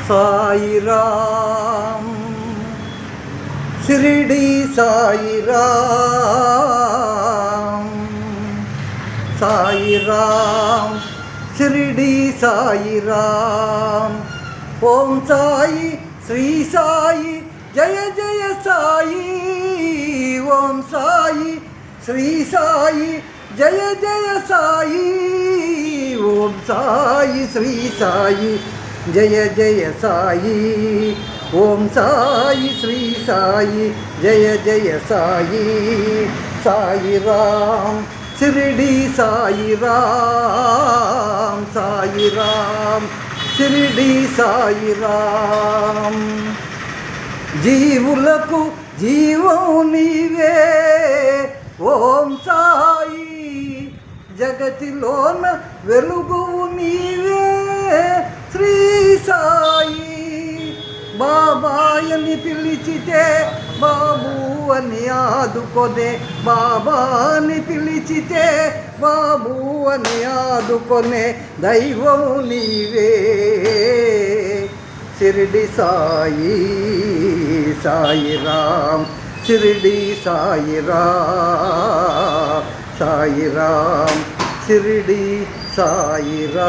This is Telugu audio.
సాయిరామ్ షిరిడి సాయిరామ్ సాయిరామ్ షిరిడి సాయిరామ్ ఓం సాయి శ్రీ సాయి జయ జయ సాయి ఓం సాయి శ్రీ సాయి జయ జయ సాయి ఓం సాయి శ్రీ సాయి జయ జయ సాయి ఓం సాయి శ్రీ సాయి జయ జయ సాయి సాయిరామ్ షిరిడి సాయిరామ్ సాయిరామ్ షిరిడి సాయిరామ్ జీవులకు జీవం నీవే ఓం సాయి జగతిలోన వెలుగువు నీవే శ్రీ సాయి బాబాయని పిలిచితే బాబు అని ఆదుకొనే బాబాని పిలిచితే బాబు అని ఆదుకొనే దైవం నీవే షిరిడి సాయి సాయిరామ్ షిరిడి సాయిరామ్ సాయిరామ్ షిరిడి సాయిరామ్